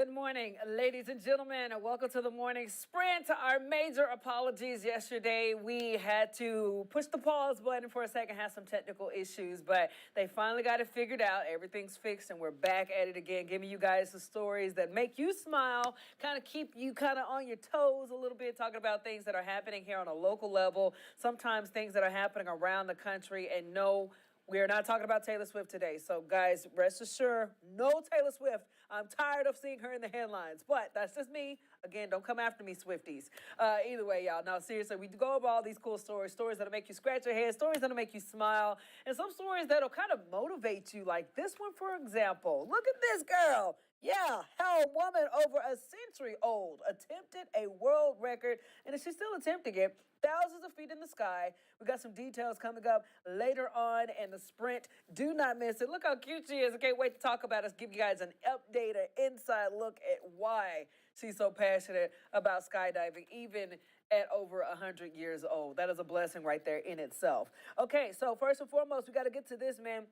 Good morning, ladies and gentlemen, and welcome to the morning sprint. Our major apologies yesterday. We had to push the pause button for a second, had some technical issues, but they finally got it figured out. Everything's fixed, and we're back at it again, giving you guys the stories that make you smile, kind of keep you kind of on your toes a little bit, talking about things that are happening here on a local level, sometimes things that are happening around the country, and no, we are not talking about Taylor Swift today. So, guys, rest assured, no Taylor Swift. I'm tired of seeing her in the headlines, but that's just me. Again, don't come after me, Swifties. Either way, y'all. Now, seriously, we go over all these cool stories, stories that'll make you scratch your head, stories that'll make you smile, and some stories that'll kind of motivate you, like this one, for example. Look at this girl. Yeah, how a woman over a century old attempted a world record, and she's still attempting it. Thousands of feet in the sky. We got some details coming up later on in the sprint. Do not miss it. Look how cute she is. I can't wait to talk about it. Give you guys an update, an inside look at why she's so passionate about skydiving, even at over 100 years old. That is a blessing right there in itself. Okay, so first and foremost, we got to get to this, man.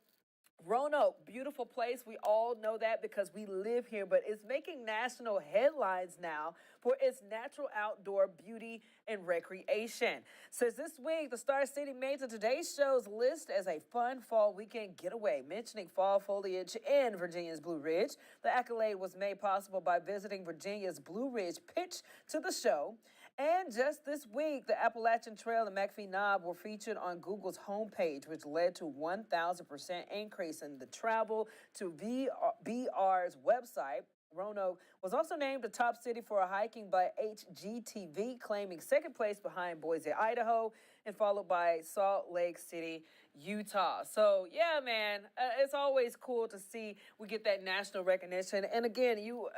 Roanoke, beautiful place. We all know that because we live here, but it's making national headlines now for its natural outdoor beauty and recreation. Since this week, the Star City made today's show's list as a fun fall weekend getaway, mentioning fall foliage in Virginia's Blue Ridge. The accolade was made possible by visiting Virginia's Blue Ridge pitch to the show. And just this week, the Appalachian Trail and McPhee Knob were featured on Google's homepage, which led to 1,000% increase in the travel to BR's website. Roanoke was also named the top city for hiking by HGTV, claiming second place behind Boise, Idaho, and followed by Salt Lake City, Utah. So, yeah, man, it's always cool to see we get that national recognition. And again, you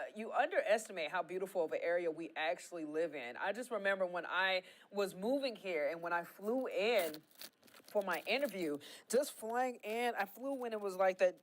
underestimate how beautiful of an area we actually live in. I just remember when I was moving here and when I flew in for my interview, just flying in, I flew when it was like that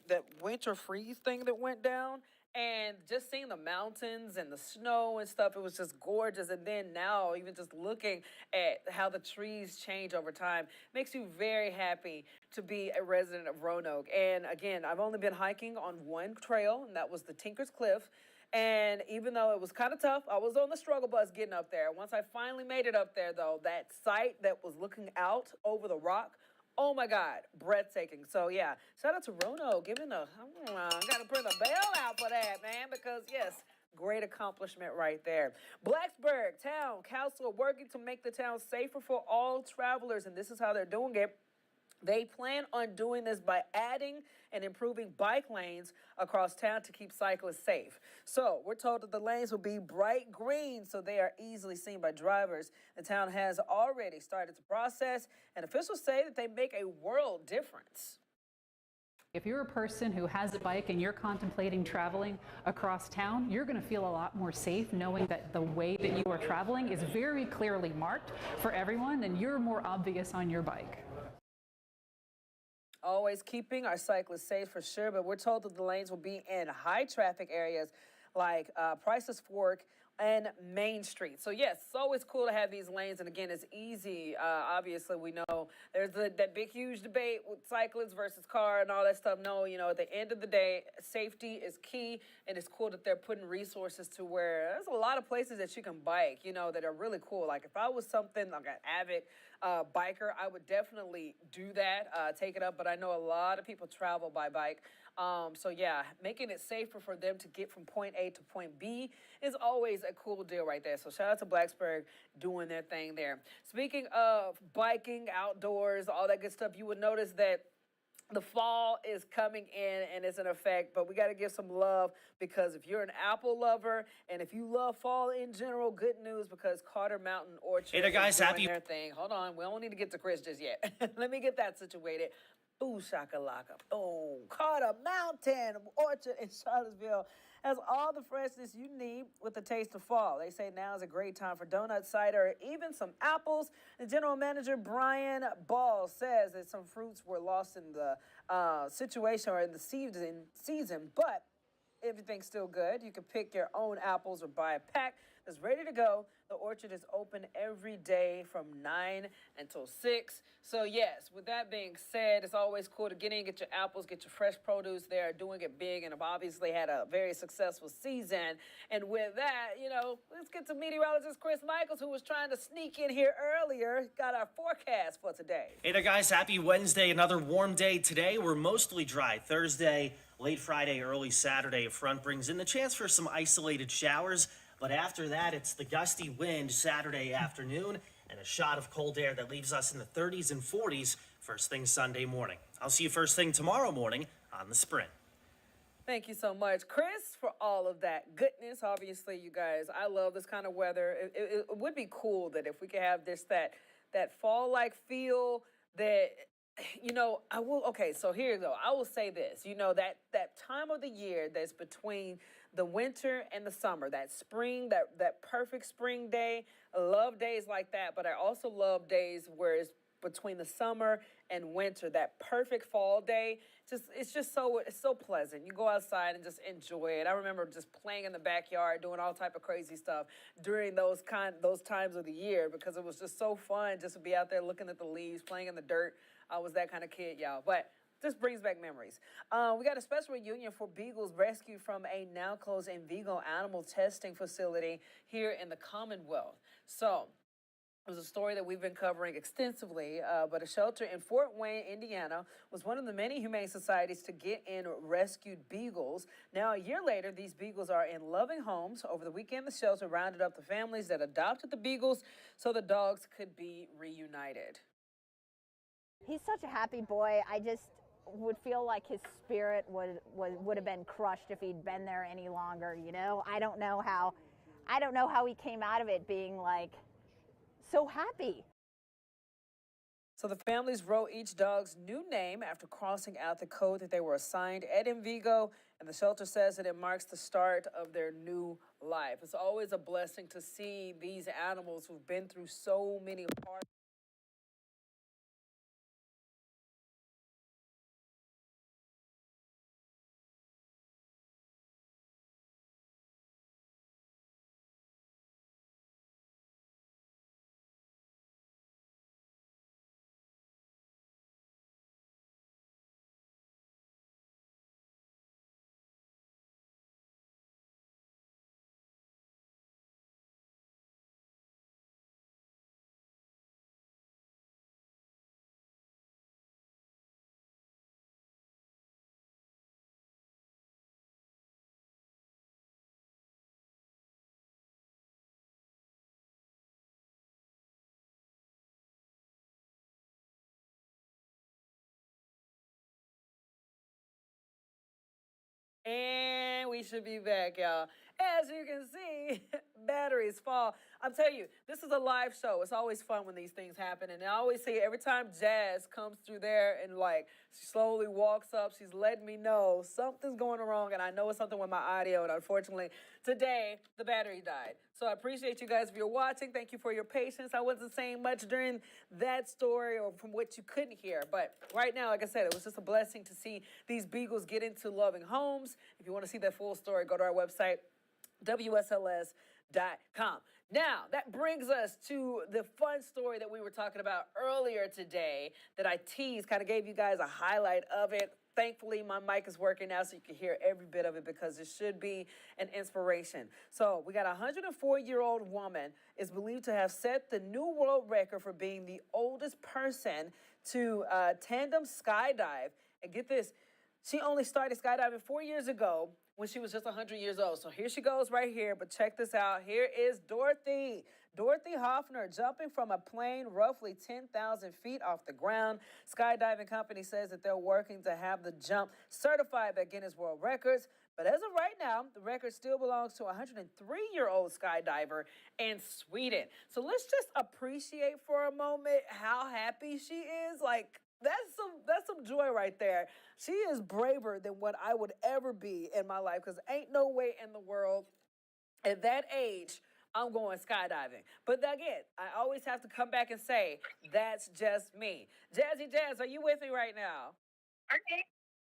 winter freeze thing that went down. And just seeing the mountains and the snow and stuff, it was just gorgeous. And then now, even just looking at how the trees change over time makes you very happy to be a resident of Roanoke. And again, I've only been hiking on one trail, and that was the Tinker's Cliff. And even though it was kind of tough, I was on the struggle bus getting up there. Once I finally made it up there, though, that sight that was looking out over the rock, oh my God, breathtaking. So yeah, shout out to Roanoke, giving gotta put the bell out for that, man, because yes, great accomplishment right there. Blacksburg Town Council working to make the town safer for all travelers, and this is how they're doing it. They plan on doing this by adding and improving bike lanes across town to keep cyclists safe. So we're told that the lanes will be bright green so they are easily seen by drivers. The town has already started the process, and officials say that they make a world difference. If you're a person who has a bike and you're contemplating traveling across town, you're going to feel a lot more safe knowing that the way that you are traveling is very clearly marked for everyone and you're more obvious on your bike. Always keeping our cyclists safe for sure, but we're told that the lanes will be in high traffic areas like Price's Fork and Main Street. So yes, it's always cool to have these lanes, and again, it's easy. Obviously, we know there's that big, huge debate with cyclists versus car and all that stuff. No, at the end of the day, safety is key, and it's cool that they're putting resources to where there's a lot of places that you can bike, that are really cool. Like if I was something like an avid biker, I would definitely do that, take it up, but I know a lot of people travel by bike. So yeah, making it safer for them to get from point A to point B is always a cool deal right there. So shout out to Blacksburg doing their thing there. Speaking of biking, outdoors, all that good stuff, you would notice that the fall is coming in and it's in effect, but we got to give some love because if you're an apple lover and if you love fall in general, good news because Carter Mountain Orchard Hey there, guys. is doing Happy their thing. Hold on, we don't need to get to Chris just yet. Let me get that situated. Ooh, shakalaka. Oh, Carter Mountain Orchard in Charlottesville has all the freshness you need with a taste of fall. They say now is a great time for donut cider, even some apples. The general manager, Brian Ball, says that some fruits were lost in the situation or in the season, but everything's still good. You can pick your own apples or buy a pack that's ready to go. The orchard is open every day from 9 until 6. So, yes, with that being said, it's always cool to get in, get your apples, get your fresh produce. They're doing it big and have obviously had a very successful season. And with that, let's get to meteorologist Chris Michaels, who was trying to sneak in here earlier. Got our forecast for today. Hey there, guys. Happy Wednesday. Another warm day today. We're mostly dry. Thursday, late Friday, early Saturday, a front brings in the chance for some isolated showers. But after that, it's the gusty wind Saturday afternoon and a shot of cold air that leaves us in the 30s and 40s first thing Sunday morning. I'll see you first thing tomorrow morning on The Sprint. Thank you so much, Chris, for all of that goodness. Obviously, you guys, I love this kind of weather. It would be cool that if we could have that fall-like feel that, okay, so here you go. I will say this, that time of the year that's between the winter and the summer, that spring, that perfect spring day. I love days like that, but I also love days where it's between the summer and winter, that perfect fall day. It's so pleasant. You go outside and just enjoy it. I remember just playing in the backyard, doing all type of crazy stuff during those times of the year, because it was just so fun just to be out there looking at the leaves, playing in the dirt. I was that kind of kid, y'all. But this brings back memories. We got a special reunion for beagles rescued from a now closed in Vigo animal testing facility here in the Commonwealth. So it was a story that we've been covering extensively, but a shelter in Fort Wayne, Indiana, was one of the many humane societies to get in rescued beagles. Now, a year later, these beagles are in loving homes. Over the weekend, the shelter rounded up the families that adopted the beagles so the dogs could be reunited. He's such a happy boy. I just would feel like his spirit would have been crushed if he'd been there any longer. I don't know how he came out of it being like so happy. So the families wrote each dog's new name after crossing out the code that they were assigned at Vigo, and the shelter says that it marks the start of their new life. It's always a blessing to see these animals who've been through so many hard And we should be back, y'all. As you can see, batteries fall. I'm telling you, this is a live show. It's always fun when these things happen. And I always say every time Jazz comes through there and she slowly walks up, she's letting me know something's going wrong. And I know it's something with my audio. And unfortunately, today, the battery died. So I appreciate you guys if you're watching. Thank you for your patience. I wasn't saying much during that story or from what you couldn't hear. But right now, like I said, it was just a blessing to see these beagles get into loving homes. If you want to see that full story, go to our website, WSLS.com. Now, that brings us to the fun story that we were talking about earlier today that I teased, kind of gave you guys a highlight of it. Thankfully, my mic is working now so you can hear every bit of it because it should be an inspiration. So we got a 104-year-old woman is believed to have set the new world record for being the oldest person to tandem skydive. And get this, she only started skydiving 4 years ago when she was just 100 years old. So here she goes right here, but check this out. Here is Dorothy. Dorothy Hoffner jumping from a plane roughly 10,000 feet off the ground. Skydiving company says that they're working to have the jump certified by Guinness World Records. But as of right now, the record still belongs to a 103-year-old skydiver in Sweden. So let's just appreciate for a moment how happy she is. That's some joy right there. She is braver than what I would ever be in my life, because ain't no way in the world at that age I'm going skydiving. But again, I always have to come back and say, that's just me. Jazzy Jazz, are you with me right now? Okay.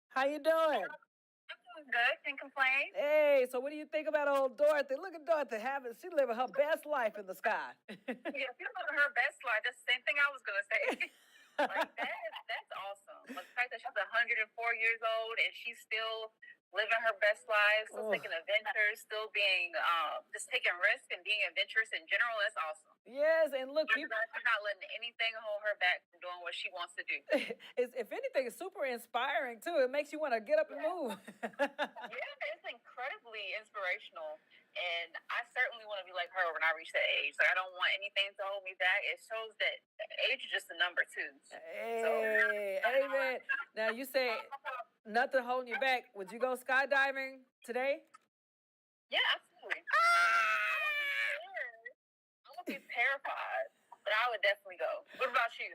How you doing? I'm Good. Can't complain. Hey, so what do you think about old Dorothy? Look at Dorothy she living her best life in the sky. Yeah, she's living her best life. That's the same thing I was gonna say. Like that's awesome. Like the fact that she's 104 years old and she's still living her best life, still taking adventures, still being just taking risks and being adventurous in general. That's awesome. Yes, and look, She's not letting anything hold her back from doing what she wants to do. if anything, it's super inspiring too. It makes you want to get up and move. Yeah, it's incredibly inspirational. And I certainly want to be like her when I reach that age. Like, I don't want anything to hold me back. It shows that age is just a number too. Hey, amen. Now you say nothing holding you back. Would you go skydiving today? Yeah, absolutely. I would be terrified, but I would definitely go. What about you?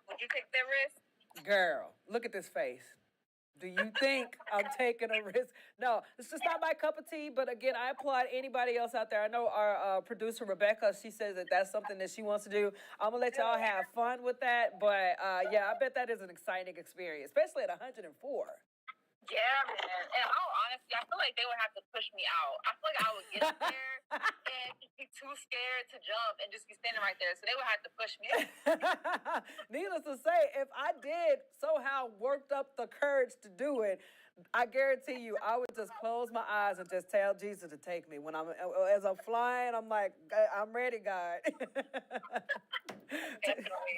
Would you take that risk? Girl, look at this face. Do you think I'm taking a risk? No, it's just not my cup of tea. But again, I applaud anybody else out there. I know our producer, Rebecca, she says that that's something that she wants to do. I'm going to let y'all have fun with that. But yeah, I bet that is an exciting experience, especially at 104. Yeah, man. And all honesty, I feel like they would have to push me out. I feel like I would get up there and be too scared to jump and just be standing right there. So they would have to push me out. Needless to say, if I did somehow worked up the courage to do it, I guarantee you, I would just close my eyes and just tell Jesus to take me. As I'm flying, I'm like, I'm ready, God.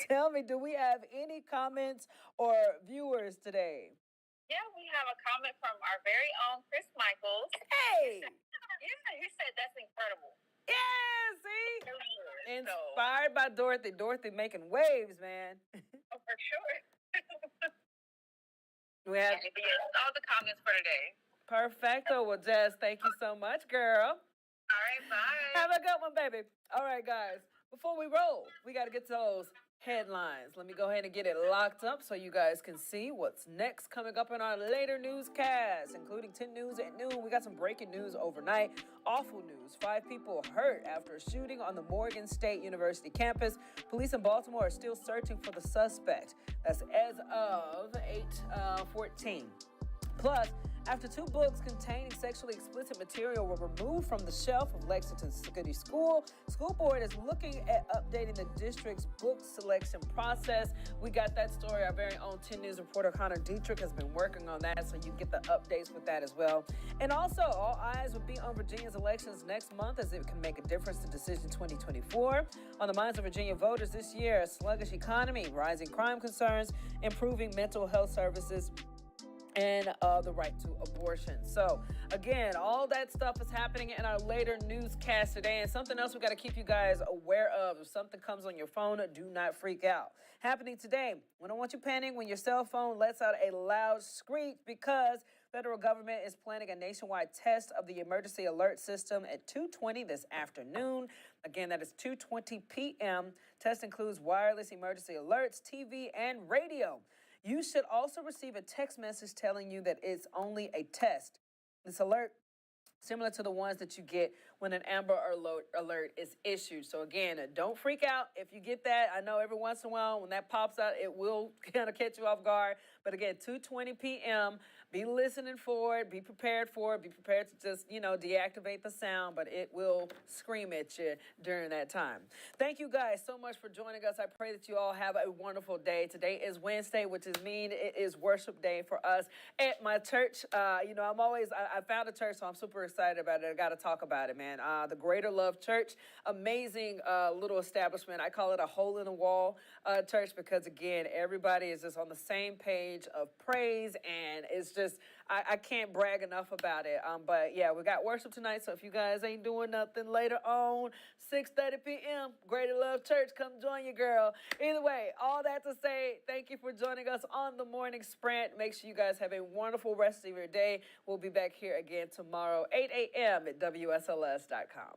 Tell me, do we have any comments or viewers today? Yeah, we have a comment from our very own Chris Michaels. Hey! He said that's incredible. Yeah, see? Inspired by Dorothy. Dorothy making waves, man. Oh, for sure. We have all the comments for today. Perfecto. Well, Jess, thank you so much, girl. All right, bye. Have a good one, baby. All right, guys. Before we roll, we got to get to those headlines. Let me go ahead and get it locked up so you guys can see what's next coming up in our later newscast, including 10 News at noon. We got some breaking news overnight. Awful news. 5 people hurt after a shooting on the Morgan State University campus. Police in Baltimore are still searching for the suspect. That's as of 8:14. Plus, after 2 books containing sexually explicit material were removed from the shelf of Lexington City School board is looking at updating the district's book selection process. We got that story. Our very own 10 News reporter Connor Dietrich has been working on that, so you get the updates with that as well. And also, all eyes will be on Virginia's elections next month as it can make a difference to Decision 2024. On the minds of Virginia voters this year, a sluggish economy, rising crime concerns, improving mental health services, and the right to abortion. So, again, all that stuff is happening in our later newscast today. And something else we got to keep you guys aware of. If something comes on your phone, do not freak out. Happening today, we don't want you panicking when your cell phone lets out a loud screech because federal government is planning a nationwide test of the emergency alert system at 2:20 this afternoon. Again, that is 2:20 p.m. Test includes wireless emergency alerts, TV, and radio. You should also receive a text message telling you that it's only a test. This alert, similar to the ones that you get when an Amber Alert is issued. So again, don't freak out if you get that. I know every once in a while when that pops out, it will kind of catch you off guard. But again, 2:20 p.m., be listening for it, be prepared for it, be prepared to just, deactivate the sound, but it will scream at you during that time. Thank you guys so much for joining us. I pray that you all have a wonderful day. Today is Wednesday, which means it is worship day for us at my church. I found a church, so I'm super excited about it. I got to talk about it, man. The Greater Love Church, amazing little establishment. I call it a hole-in-the-wall church because, again, everybody is just on the same page of praise, and it's just, I can't brag enough about it. But yeah, we got worship tonight, so if you guys ain't doing nothing later on, 6:30 p.m., Greater Love Church, come join your girl. Either way, all that to say, thank you for joining us on the Morning Sprint. Make sure you guys have a wonderful rest of your day. We'll be back here again tomorrow, 8 a.m. at WSLS.com.